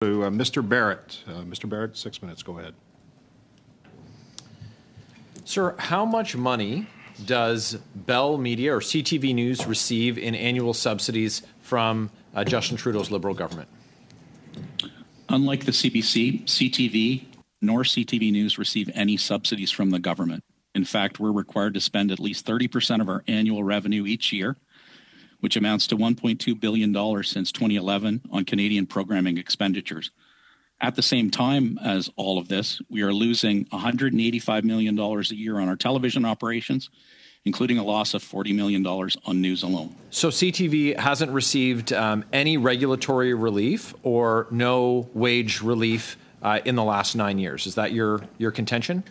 To Mr. Barrett. Mr. Barrett, 6 minutes. Go ahead. Sir, how much money does Bell Media or CTV News receive in annual subsidies from Justin Trudeau's Liberal government? Unlike the CBC, CTV nor CTV News receive any subsidies from the government. In fact, we're required to spend at least 30% of our annual revenue each year, which amounts to $1.2 billion since 2011 on Canadian programming expenditures. At the same time as all of this, we are losing $185 million a year on our television operations, including a loss of $40 million on news alone. So CTV hasn't received any regulatory relief or no wage relief in the last 9 years. Is that your contention?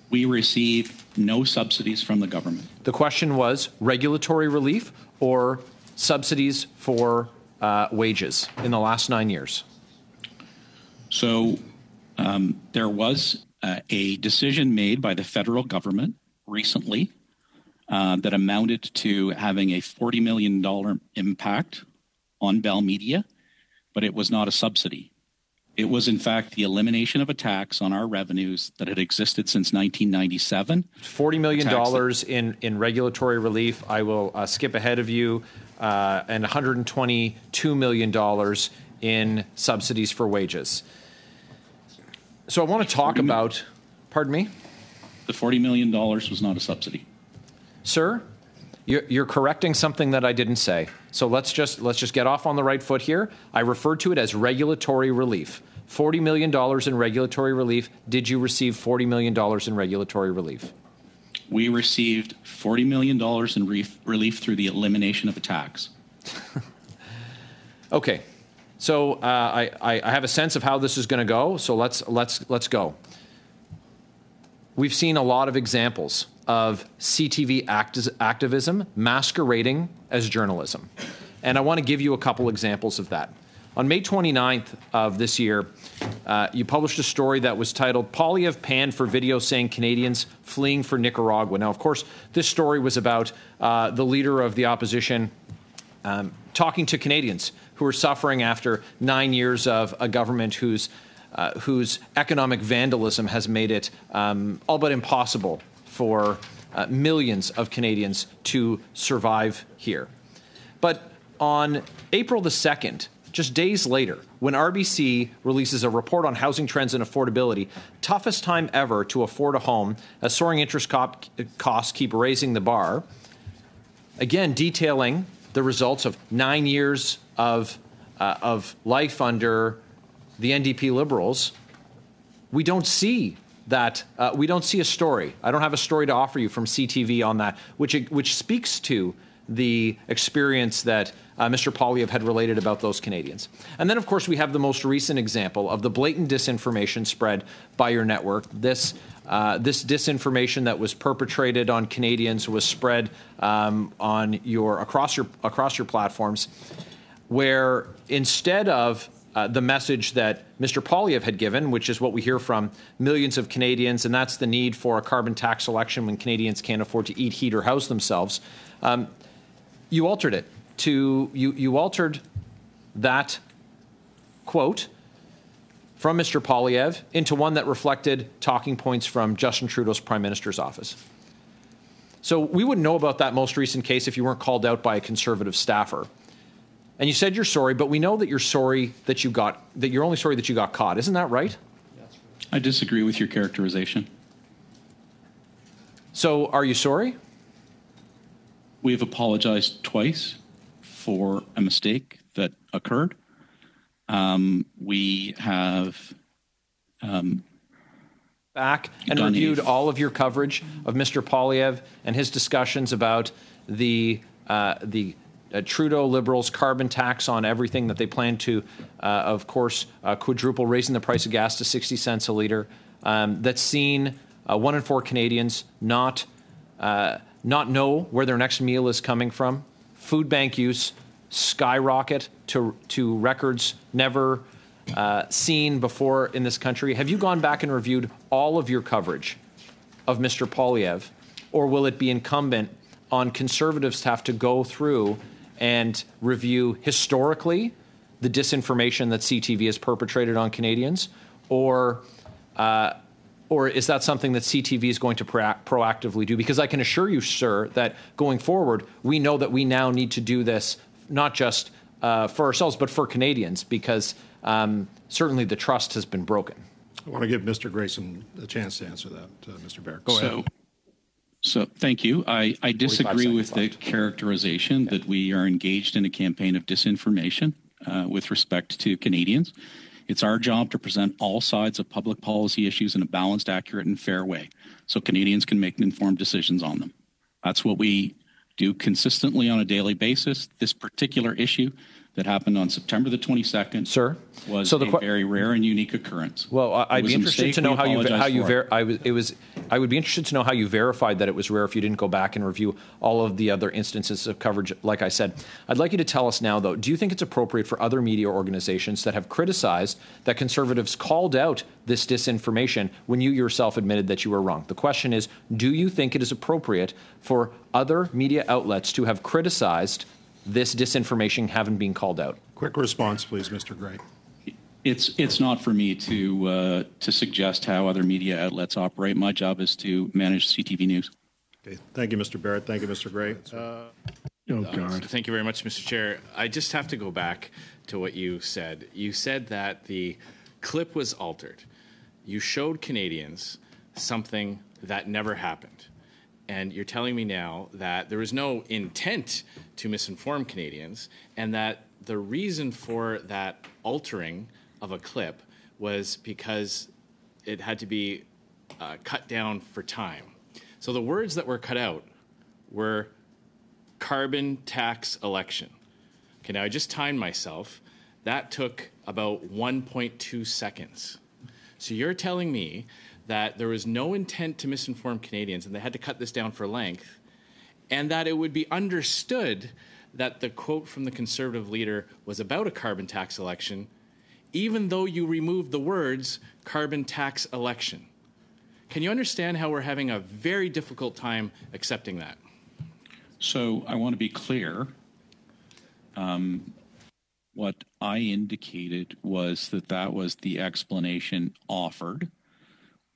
We receive no subsidies from the government. The question was regulatory relief or subsidies for wages in the last 9 years? So there was a decision made by the federal government recently that amounted to having a $40 million impact on Bell Media, but it was not a subsidy. It was, in fact, the elimination of a tax on our revenues that had existed since 1997. $40 million in regulatory relief. I will skip ahead of you, and $122 million in subsidies for wages. So I want to talk about, pardon me? The $40 million was not a subsidy. Sir, you're correcting something that I didn't say. So let's just get off on the right foot here. I referred to it as regulatory relief. $40 million in regulatory relief. Did you receive $40 million in regulatory relief? We received $40 million in relief through the elimination of a tax. Okay. So I have a sense of how this is going to go. So let's go. We've seen a lot of examples of CTV activism masquerading as journalism. And I want to give you a couple examples of that. On May 29th of this year, you published a story that was titled, "Poilievre Panned for Video Saying Canadians Fleeing for Nicaragua." Now, of course, this story was about the leader of the opposition talking to Canadians who are suffering after 9 years of a government whose economic vandalism has made it all but impossible for millions of Canadians to survive here. But on April the 2nd, just days later, when RBC releases a report on housing trends and affordability, toughest time ever to afford a home as soaring interest costs keep raising the bar, again detailing the results of 9 years of life under the NDP Liberals, we don't see that. We don't see a story. I don't have a story to offer you from CTV on that, which speaks to the experience that Mr. Poilievre had related about those Canadians. And then, of course, we have the most recent example of the blatant disinformation spread by your network. This disinformation that was perpetrated on Canadians was spread on across your platforms, where instead of the message that Mr. Poilievre had given, which is what we hear from millions of Canadians, and that's the need for a carbon tax election when Canadians can't afford to eat, heat, or house themselves, you altered it to you altered that quote from Mr. Poilievre into one that reflected talking points from Justin Trudeau's Prime Minister's office. So we wouldn't know about that most recent case if you weren't called out by a Conservative staffer. And you said you're sorry, but we know that you're sorry that you're only sorry that you got caught. Isn't that right? I disagree with your characterization. So are you sorry? We have apologized twice for a mistake that occurred. We have back and reviewed all of your coverage of Mr. Poilievre and his discussions about the Trudeau Liberals' carbon tax on everything that they plan to, of course, quadruple, raising the price of gas to 60 cents a litre. That's seen 1 in 4 Canadians not know where their next meal is coming from. Food bank use skyrocket to records never seen before in this country. Have you gone back and reviewed all of your coverage of Mr. Poilievre, or will it be incumbent on Conservatives to have to go through and review historically the disinformation that CTV has perpetrated on Canadians, or is that something that CTV is going to proactively do? Because I can assure you, sir, that going forward, we know that we now need to do this not just for ourselves, but for Canadians, because certainly the trust has been broken. I want to give Mr. Grayson a chance to answer that, Mr. Barrett. Go ahead. So thank you. I disagree with the characterization that we are engaged in a campaign of disinformation with respect to Canadians. It's our job to present all sides of public policy issues in a balanced, accurate, and fair way so Canadians can make informed decisions on them. That's what we do consistently on a daily basis. This particular issue that happened on September the 22nd, sir, was a very rare and unique occurrence. Well, I'd be interested to know how I would be interested to know how you verified that it was rare if you didn't go back and review all of the other instances of coverage. Like I said, I'd like you to tell us now, though, do you think it's appropriate for other media organizations that have criticized that Conservatives called out this disinformation when you yourself admitted that you were wrong? The question is, do you think it is appropriate for other media outlets to have criticized this disinformation having been called out? Quick response, please, Mr. Gray. It's not for me to suggest how other media outlets operate. My job is to manage CTV News. Okay. Thank you, Mr. Barrett. Thank you, Mr. Gray. God. Thank you very much, Mr. Chair. I just have to go back to what you said. You said that the clip was altered. You showed Canadians something that never happened. And you're telling me now that there was no intent to misinform Canadians, and that the reason for that altering of a clip was because it had to be cut down for time. So the words that were cut out were carbon tax election. Okay, now I just timed myself. That took about 1.2 seconds. So you're telling me that there was no intent to misinform Canadians and they had to cut this down for length, and that it would be understood that the quote from the Conservative leader was about a carbon tax election, even though you removed the words carbon tax election. Can you understand how we're having a very difficult time accepting that? So I want to be clear. What I indicated was that was the explanation offered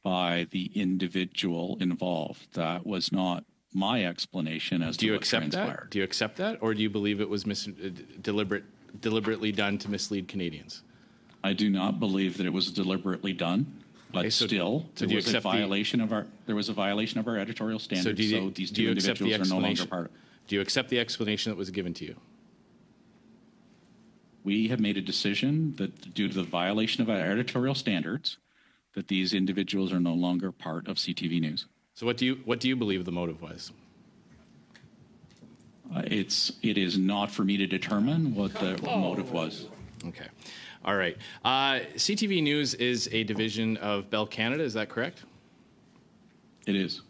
by the individual involved. That was not my explanation as to what transpired. Do you accept that, or do you believe it was deliberately done to mislead Canadians? I do not believe that it was deliberately done, but there was a violation of our editorial standards. So these two individuals are no longer part of it. Do you accept the explanation that was given to you? We have made a decision that due to the violation of our editorial standards, that these individuals are no longer part of CTV News. So what do you believe the motive was? It is not for me to determine what the motive was. Okay. All right. CTV News is a division of Bell Canada, is that correct? It is.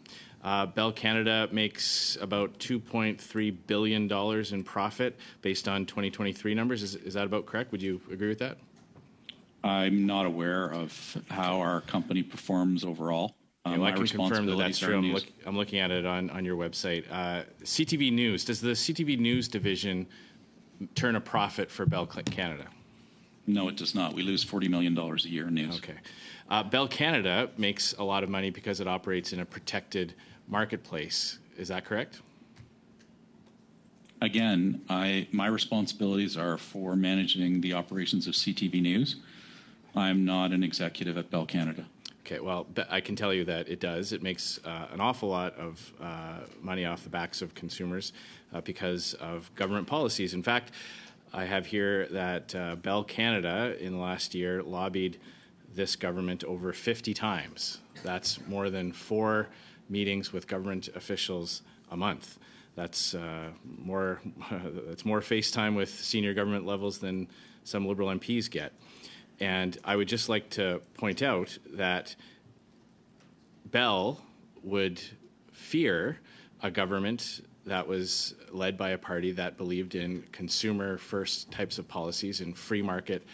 Bell Canada makes about $2.3 billion in profit based on 2023 numbers. Is that about correct? Would you agree with that? I'm not aware of how our company performs overall. Well, I can confirm that that's true. I'm looking at it on your website. CTV News, does the CTV News division turn a profit for Bell Canada? No, it does not. We lose $40 million a year in news. Okay. Bell Canada makes a lot of money because it operates in a protected marketplace. Is that correct? Again, my responsibilities are for managing the operations of CTV News. I'm not an executive at Bell Canada. Okay, well, I can tell you that it does. It makes an awful lot of money off the backs of consumers because of government policies. In fact, I have here that Bell Canada in the last year lobbied this government over 50 times. That's more than 4 meetings with government officials a month. That's more FaceTime with senior government levels than some Liberal MPs get. And I would just like to point out that Bell would fear a government that was led by a party that believed in consumer-first types of policies and free market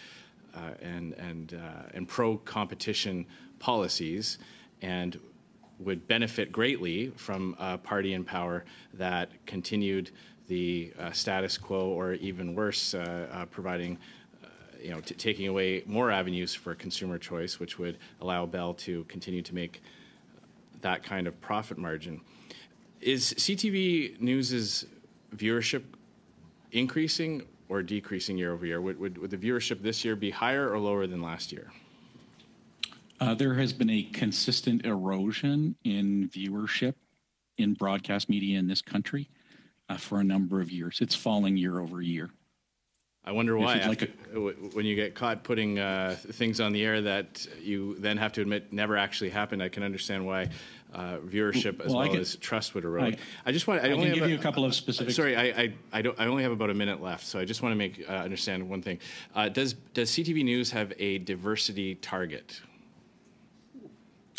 and pro-competition policies, and would benefit greatly from a party in power that continued the status quo, or even worse, providing taking away more avenues for consumer choice, which would allow Bell to continue to make that kind of profit margin. Is CTV News's viewership increasing or decreasing year over year? Would the viewership this year be higher or lower than last year? There has been a consistent erosion in viewership in broadcast media in this country for a number of years. It's falling year over year. I wonder why, when you get caught putting things on the air that you then have to admit never actually happened. I can understand why viewership as well as trust would erode. I can give you a couple of specifics. Sorry, I only have about a minute left, so I just want to understand one thing. Does CTV News have a diversity target?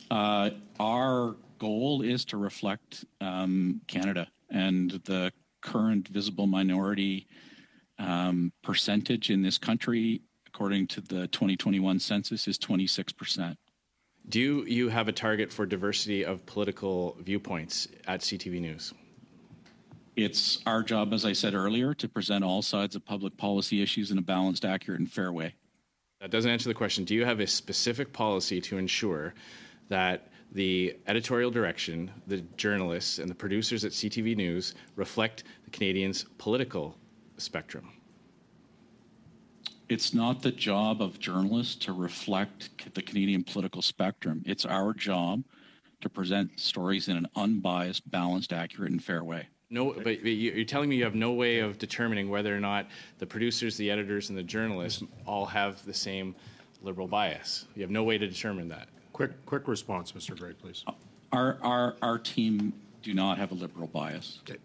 Our goal is to reflect Canada, and the current visible minority percentage in this country, according to the 2021 census, is 26%. Do you have a target for diversity of political viewpoints at CTV News? It's our job, as I said earlier, to present all sides of public policy issues in a balanced, accurate, and fair way. That doesn't answer the question. Do you have a specific policy to ensure that the editorial direction, the journalists, and the producers at CTV News reflect the Canadians' political spectrum? It's not the job of journalists to reflect the Canadian political spectrum. It's our job to present stories in an unbiased, balanced, accurate, and fair way. No, but you're telling me you have no way of determining whether or not the producers, the editors, and the journalists all have the same liberal bias. You have no way to determine that. Quick response, Mr. Gray, please. Our team do not have a liberal bias. Okay.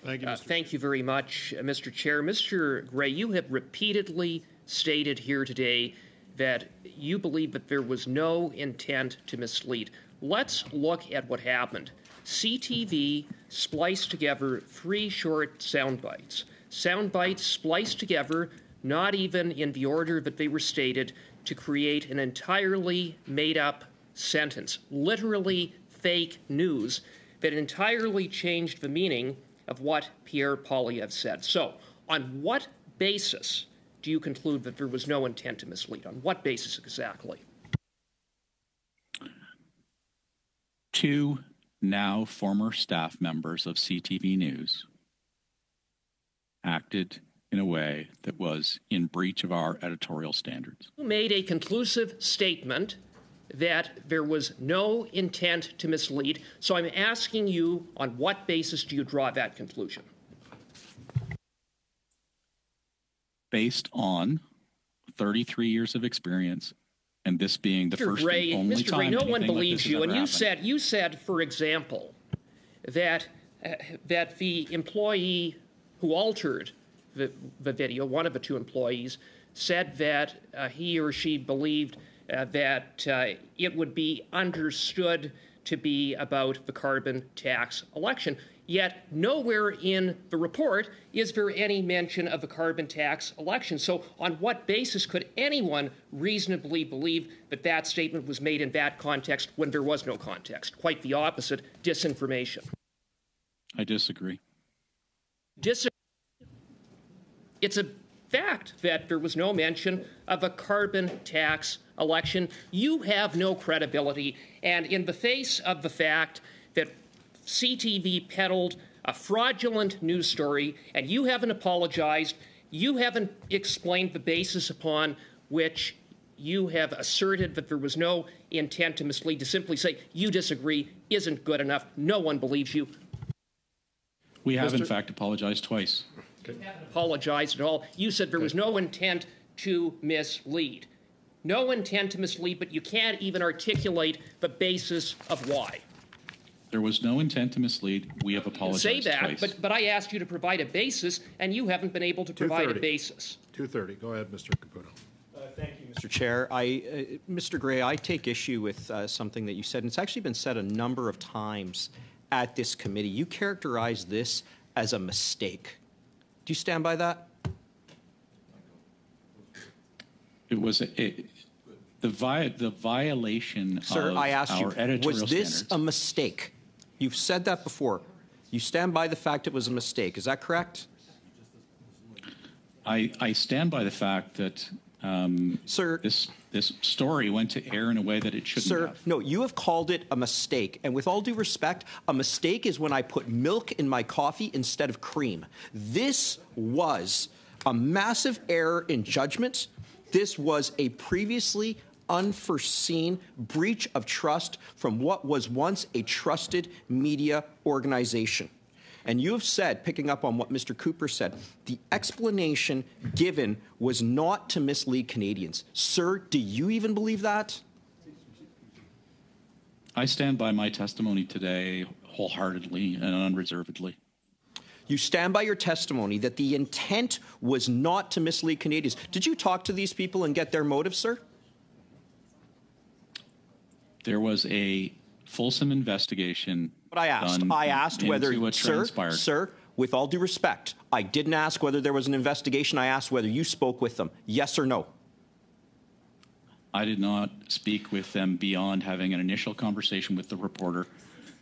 Thank you, Mr. Thank you very much, Mr. Chair. Mr. Gray, you have repeatedly stated here today that you believe that there was no intent to mislead. Let's look at what happened. CTV spliced together 3 short sound bites. Sound bites spliced together, not even in the order that they were stated, to create an entirely made-up sentence, literally fake news, that entirely changed the meaning of what Pierre Poilievre said. So, on what basis do you conclude that there was no intent to mislead? On what basis exactly? 2 now former staff members of CTV News acted in a way that was in breach of our editorial standards. You made a conclusive statement that there was no intent to mislead, so I'm asking you, on what basis do you draw that conclusion? Based on 33 years of experience, and this being the first and only time. Mr. Gray, no one believes you, and happened. you said, for example, that the employee who altered the video, one of the 2 employees, said that he or she believed that it would be understood to be about the carbon tax election. Yet nowhere in the report is there any mention of the carbon tax election. So on what basis could anyone reasonably believe that that statement was made in that context when there was no context? Quite the opposite, disinformation. I disagree. It's a fact that there was no mention of a carbon tax election. You have no credibility, and in the face of the fact that CTV peddled a fraudulent news story, and you haven't apologized, you haven't explained the basis upon which you have asserted that there was no intent to mislead, to simply say you disagree isn't good enough. No one believes you. We have, in fact, apologized twice. You haven't apologized at all. You said there was no intent to mislead. No intent to mislead, but you can't even articulate the basis of why. There was no intent to mislead. We have apologized Say that, twice. but I asked you to provide a basis, and you haven't been able to provide a basis. 2:30. Go ahead, Mr. Caputo. Thank you, Mr. Chair. Mr. Gray, I take issue with something that you said, and it's actually been said a number of times at this committee. You characterized this as a mistake. Do you stand by that? It was the violation Sir, of I asked our you, editorial was this standards. a mistake? You've said that before. You stand by the fact it was a mistake. Is that correct? I stand by the fact that Sir, This story went to air in a way that it shouldn't Sir, have. no, you have called it a mistake. And with all due respect, a mistake is when I put milk in my coffee instead of cream. This was a massive error in judgment. This was a previously unforeseen breach of trust from what was once a trusted media organization. And you have said, picking up on what Mr. Cooper said, the explanation given was not to mislead Canadians. Sir, do you even believe that? I stand by my testimony today wholeheartedly and unreservedly. You stand by your testimony that the intent was not to mislead Canadians. Did you talk to these people and get their motives, sir? There was a fulsome investigation. But I asked whether, transpired. sir, with all due respect, I didn't ask whether there was an investigation. I asked whether you spoke with them. Yes or no? I did not speak with them beyond having an initial conversation with the reporter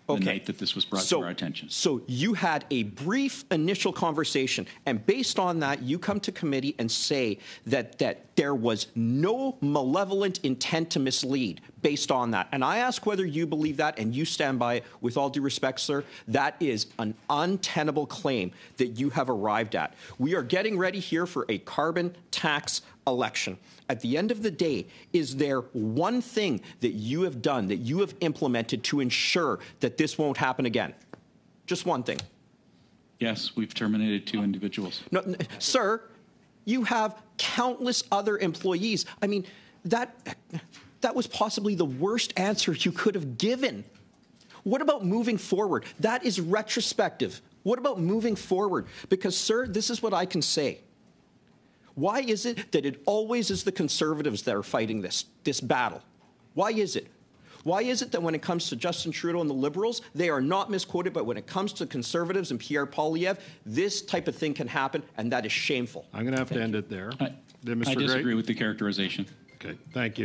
the night that this was brought to our attention. So you had a brief initial conversation, and based on that, you come to committee and say that there was no malevolent intent to mislead based on that. And I ask whether you believe that, and you stand by it. With all due respect, sir, that is an untenable claim that you have arrived at. We are getting ready here for a carbon tax election. At the end of the day, is there one thing that you have done, that you have implemented to ensure that this won't happen again? Just one thing. Yes, we've terminated 2 individuals. No, sir, you have countless other employees. I mean, that was possibly the worst answer you could have given. What about moving forward? That is retrospective. What about moving forward? Because, sir, this is what I can say. Why is it that it always is the Conservatives that are fighting this battle? Why is it? Why is it that when it comes to Justin Trudeau and the Liberals, they are not misquoted, but when it comes to Conservatives and Pierre Poilievre, this type of thing can happen, and that is shameful. I'm going to have to end it there. I disagree with the characterization. Okay, thank you.